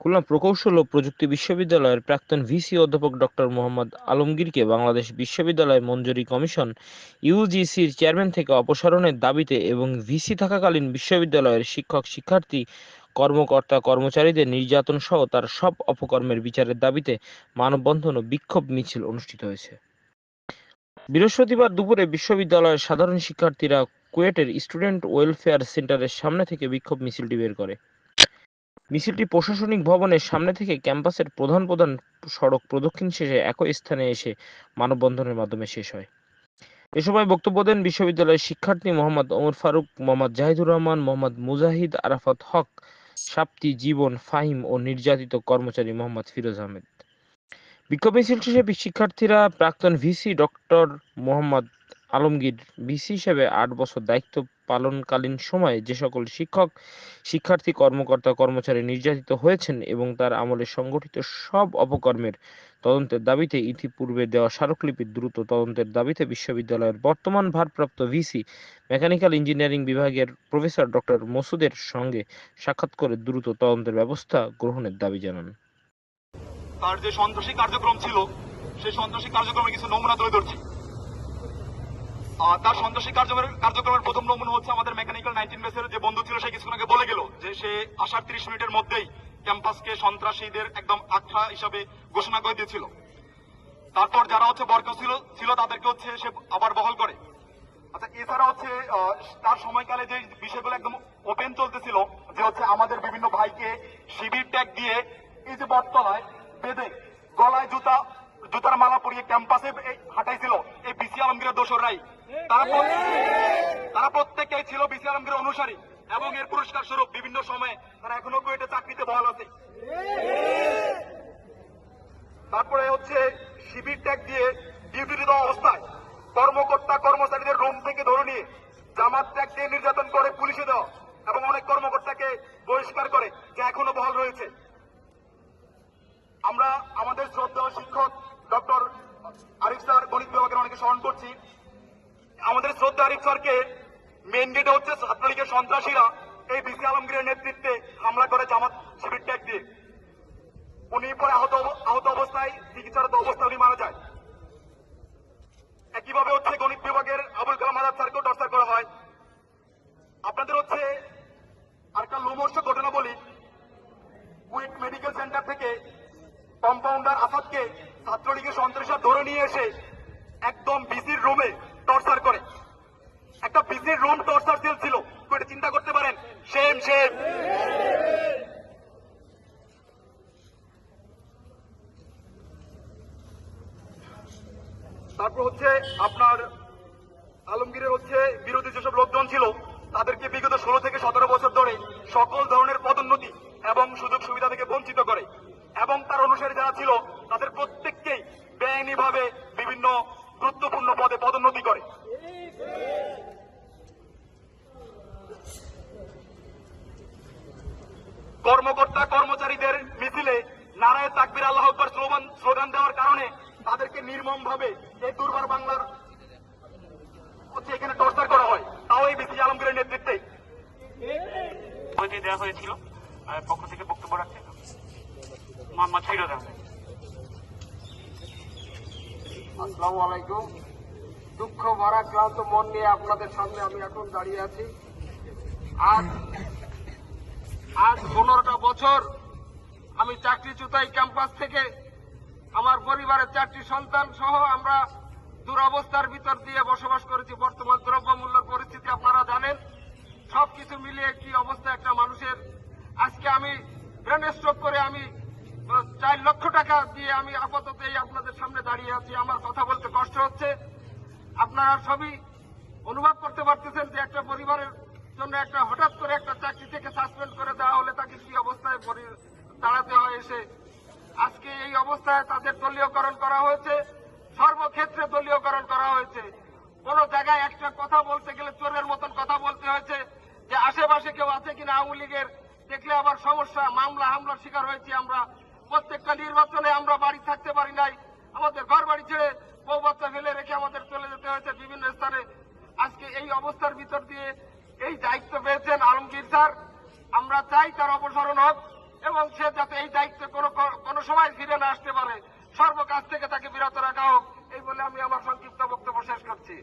খুলনা প্রকৌশল ও প্রযুক্তি বিশ্ববিদ্যালয়ের প্রাক্তন ভিসি অধ্যাপক ডক্টর মোহাম্মদ আলমগীরকে বাংলাদেশ বিশ্ববিদ্যালয় মঞ্জুরি কমিশন ইউজিসির চেয়ারম্যান থেকে অপসারণের দাবিতে এবং ভিসি থাকাকালীন বিশ্ববিদ্যালয়ের শিক্ষক-শিক্ষার্থী, কর্মকর্তা-কর্মচারীদের নির্যাতন সহ তার সব অপকর্মের বিচারের দাবিতে মানববন্ধন ও বিক্ষোভ মিছিল অনুষ্ঠিত হয়েছে। বৃহস্পতিবার দুপুরে বিশ্ববিদ্যালয়ের সাধারণ শিক্ষার্থীরা কুয়েটের স্টুডেন্ট ওয়েলফেয়ার সেন্টারের সামনে থেকে বিক্ষোভ মিছিলটি বের করে। মিছিলটি প্রশাসনিক ভবনের সামনে থেকে ক্যাম্পাসের প্রধান প্রধান সড়ক প্রদক্ষিণ শেষে একই স্থানে এসে মানববন্ধনের মাধ্যমে শেষ হয়। এ সময় বক্তব্য দেন বিশ্ববিদ্যালয়ের শিক্ষার্থী মোহাম্মদ ওমর ফারুক, মোহাম্মদ জাহিদুর রহমান, মোহাম্মদ মুজাহিদ আরাফাত হক, সাপ্তি জীবন ফাহিম ও নির্যাতিত কর্মচারী মোহাম্মদ ফিরোজ আহমেদ। বিক্ষোভ মিছিল শেষে শিক্ষার্থীরা প্রাক্তন VC doctor Mohammad Alamgir VC হিসেবে ৮ বছর দায়িত্ব পালনকালীন সময়ে যে সকল শিক্ষক, শিক্ষার্থী, কর্মকর্তা, কর্মচারী নির্যাতিত হয়েছেন এবং তার আমলে সংগঠিত সব অপকর্মের তদন্তের দাবিতে ইতিপূর্বে দেওয়া স্মারকলিপির দ্রুত তদন্তের দাবিতে বিশ্ববিদ্যালয়ের বর্তমান ভারপ্রাপ্ত ভিসি মেকানিক্যাল ইঞ্জিনিয়ারিং বিভাগের প্রফেসর ডক্টর মসুদের সঙ্গে সাক্ষাৎ করে দ্রুত তদন্তের ব্যবস্থা গ্রহণের দাবি জানান। তার যে সন্ত্রাসী কার্যক্রম ছিল সেই সন্ত্রাসী কার্যক্রমের কিছু নমুনা তুলে ধরছি। তার সন্ত্রাসী কার্যক্রমের প্রথম নমুনা হচ্ছে আমাদের মেকানিক্যাল 19 বেসের যে বন্ধু ছিল সে কিছুক্ষণ আগে বলে গেল যে সে আসার 30 মিনিটের মধ্যেই ক্যাম্পাসকে সন্ত্রাসীদের একদম আখড়া হিসাবে ঘোষণা করে দিয়েছিল। তারপর যারা হচ্ছে বর্গ ছিল তাদেরকে হচ্ছে সে আবার বহাল করে। আচ্ছা, এছাড়া হচ্ছে তার সময়কালে যে বিষয়গুলো একদম ওপেন চলতেছিল যে হচ্ছে আমাদের বিভিন্ন ভাইকে শিবির ট্যাগ দিয়ে এই যে বটতলায় বেঁধে গলায় জুতার মালা পরিয়ে ক্যাম্পাসে হাঁটাইছিল এই বিসি আলমগীরের দোসররাই। তারা প্রত্যেকেই ছিল বিসি আলমগীরের অনুসারী এবং এর পুরস্কার স্বরূপ বিভিন্ন সময়ে তারা এখনো কুয়েটে চাকরিতে বহাল আছে। তারপরে হচ্ছে শিবির ট্যাগ দিয়ে ডিউটি দেওয়া অবস্থায় কর্মকর্তা কর্মচারীদের রুম থেকে ধরে নিয়ে জামাত ট্যাগ দিয়ে নির্যাতন করে পুলিশে দেওয়া এবং অনেক কর্মকর্তাকে বহিষ্কার করে যা এখনো বহাল রয়েছে। আমরা আমাদের শ্রদ্ধেয় শিক্ষক ডক্টর আরিফ স্যার গণিত বিভাগের অনেকে স্মরণ করছি। আমাদের শ্রদ্ধা আরিফ স্যারকে মেন গেটে হচ্ছে ছাত্রলীগের সন্ত্রাসীরা এই বিসি আলমগীরের নেতৃত্বে হামলা করে জামাত শিবির ট্যাগ দিয়ে। উনি পরে আহত অবস্থায় চিকিৎসারত অবস্থায় উনি মারা যায়। একইভাবে হচ্ছে গণিত বিভাগের আবুল কালাম আজাদ স্যারকেও টর্চার করা হয়। আপনাদের হচ্ছে আরেকটা লোমহর্ষক ঘটনা বলি। কুয়েট মেডিকেল সেন্টার থেকে কম্পাউন্ডার আসাদকে ছাত্রলীগের সন্ত্রাসীরা ধরে নিয়ে এসে একদম বিসির রুমে টর্চার করে। একটা বিসির রুম টর্চার সেল ছিল, কুয়েটে চিন্তা করতে পারেন। সেম তারপর হচ্ছে আপনার আলমগীরের হচ্ছে বিরোধী যেসব লোকজন ছিল তাদেরকে বিগত 16 থেকে 17 বছর ধরে সকল ধরনের পদোন্নতি এবং সুযোগ সুবিধা থেকে বঞ্চিত করে এবং তার অনুসারী যারা ছিল তাদের প্রত্যেককেই বেআইনিভাবে বিভিন্ন গুরুত্বপূর্ণ পদে পদোন্নতি করে। কর্মকর্তা কর্মচারীদের মিছিলে নারায়ে তাকবীর আল্লাহু আকবার স্লোগান দেওয়ার কারণে তাদেরকে নির্মমভাবে এই দুর্বার বাংলার হচ্ছে এখানে টর্চার করা হয়, তাও এই বিসি আলমগীরের নেতৃত্বে দেওয়া হয়েছিল। পক্ষ থেকে বক্তব্য রাখছেন মোহাম্মদ ফিরোজ আহমেদ। আসসালামু আলাইকুম। দুঃখ ভরা ক্লান্ত মন নিয়ে আপনাদের সামনে আমি এখন দাঁড়িয়ে আছি। আজ 15টা বছর আমি চাকরিচ্যুতাই ক্যাম্পাস থেকে আমার পরিবারের 4টি সন্তান সহ আমরা দুরবস্থার ভিতর দিয়ে বসবাস করেছি। বর্তমান দ্রব্যমূল্যের পরিস্থিতি আপনারা জানেন। সবকিছু মিলিয়ে কি অবস্থা একটা মানুষের। আজকে আমি ব্রেন স্ট্রোক করে আমি 4 লক্ষ টাকা দিয়ে আমি আপাতত এই আপনাদের সামনে দাঁড়িয়ে আছি। আমার কথা বলতে কষ্ট হচ্ছে। আপনারা সবই অনুভব করতে পারতেছেন যে একটা পরিবারের জন্য একটা হঠাৎ করে একটা চাকরি থেকে সাসপেন্ড করে দেওয়া হলে তাকে কি অবস্থায় দাঁড়াতে হয় এসে। আজকে এই অবস্থায় তাদের দলীয়করণ করা হয়েছে, সর্বক্ষেত্রে দলীয়করণ করা হয়েছে। কোন জায়গায় একটা কথা বলতে গেলে চোরের মতন কথা বলতে হয়েছে যে আশেপাশে কেউ আছে কিনা আওয়ামী লীগের, দেখলে আবার সমস্যা, মামলা হামলার শিকার হয়েছি আমরা। প্রত্যেকটা নির্বাচনে আমরা বাড়ি থাকতে পারি নাই, আমাদের ঘর বাড়ি ছেড়ে বউ বাচ্চা ফেলে রেখে আমাদের চলে যেতে হয়েছে বিভিন্ন স্থানে। আজকে এই অবস্থার ভিতর দিয়ে এই দায়িত্ব পেয়েছেন আলমগীর স্যার। আমরা চাই তার অপসারণ হোক এবং সে যাতে এই দায়িত্বে কোনো সময় ফিরে না আসতে পারে সর্বকাজ থেকে তাকে বিরত রাখা হোক, এই বলে আমি আমার সংক্ষিপ্ত বক্তব্য শেষ করছি।